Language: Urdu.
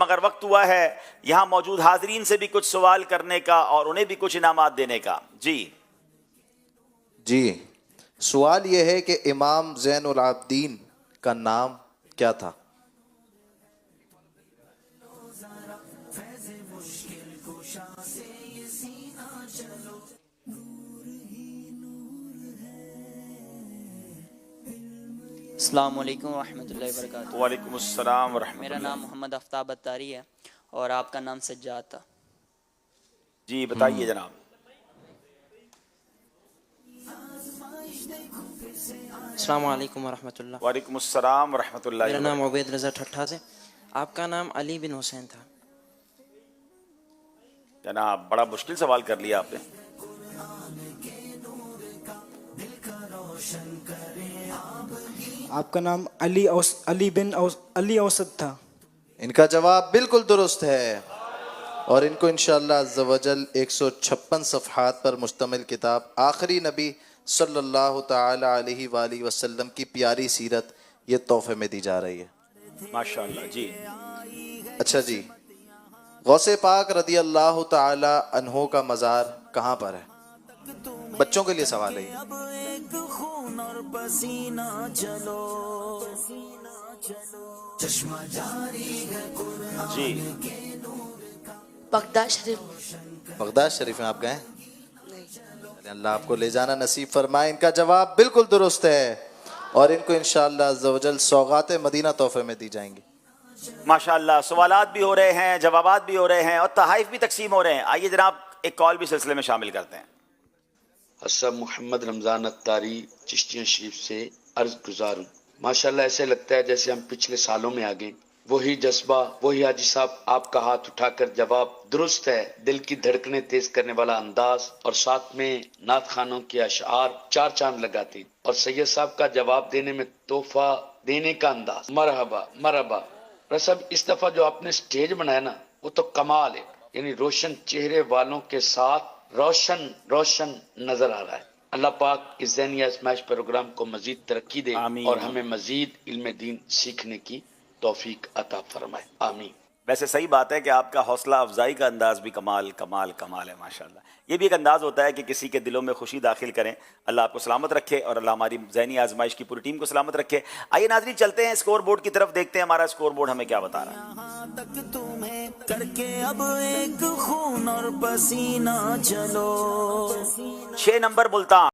مگر وقت ہوا ہے یہاں موجود حاضرین سے بھی کچھ سوال کرنے کا اور انہیں بھی کچھ انعامات دینے کا. جی سوال یہ ہے کہ امام زین العابدین کا نام کیا تھا؟ السلام علیکم ورحمۃ اللہ وبرکاتہ. وعلیکم السلام ورحمۃ میرا اللہ. نام محمد آفتاب اتاری ہے اور آپ کا نام سجاد تھا. جی بتائیے جناب. السلام علیکم ورحمۃ اللہ. وعلیکم السلام ورحمۃ اللہ. میرا نام عبید رضا ٹھٹھا سے. آپ کا نام علی بن حسین تھا. جناب بڑا مشکل سوال کر لیا آپ نے. آپ کا نام علی اوسط تھا. ان کا جواب بالکل درست ہے اور ان کو انشاءاللہ عز و جل 156 صفحات پر مشتمل کتاب آخری نبی صلی اللہ تعالی علیہ وآلہ وسلم کی پیاری سیرت یہ تحفے میں دی جا رہی ہے. ماشاءاللہ. جی اچھا جی، غوث پاک رضی اللہ تعالی عنہ کا مزار کہاں پر ہے؟ بچوں کے لیے سوال ہے. جی بغداد شریف. بغداد شریف میں آپ گئے ہیں؟ اللہ آپ کو لے جانا نصیب فرمائے. ان کا جواب بالکل درست ہے اور ان کو انشاءاللہ عز و جل سوغات مدینہ تحفے میں دی جائیں گی. ماشاءاللہ. سوالات بھی ہو رہے ہیں، جوابات بھی ہو رہے ہیں اور تحائف بھی تقسیم ہو رہے ہیں. آئیے جناب ایک کال بھی سلسلے میں شامل کرتے ہیں. حسن محمد رمضان اتاری چشتیاں شریف سے عرض گزار ہوں. ماشاءاللہ ایسے لگتا ہے جیسے ہم پچھلے سالوں میں آگئے. وہی جذبہ، وہی حاجی صاحب آپ کا ہاتھ اٹھا کر جواب درست ہے. دل کی دھڑکنیں تیز کرنے والا انداز اور ساتھ میں نعت خانوں کے اشعار چار چاند لگاتے اور سید صاحب کا جواب دینے میں تحفہ دینے کا انداز. مرحبا مرحبا. رسب اس دفعہ جو آپ نے سٹیج بنایا نا وہ تو کمال ہے. یعنی روشن چہرے والوں کے ساتھ روشن نظر آ رہا ہے. اللہ پاک اس ذہنی آزمائش پروگرام کو مزید ترقی دے آمین. اور ہمیں مزید علم دین سیکھنے کی توفیق عطا فرمائے. آمین. ویسے صحیح بات ہے کہ آپ کا حوصلہ افزائی کا انداز بھی کمال ہے. ماشاءاللہ. یہ بھی ایک انداز ہوتا ہے کہ کسی کے دلوں میں خوشی داخل کریں. اللہ آپ کو سلامت رکھے اور اللہ ہماری ذہنی آزمائش کی پوری ٹیم کو سلامت رکھے. آئیے ناظرین چلتے ہیں اسکور بورڈ کی طرف، دیکھتے ہیں ہمارا اسکور بورڈ ہمیں کیا بتا رہا ہے. یہاں تک تمہیں کر کے اب ایک خون اور پسینہ چلو. 6 نمبر ملتان.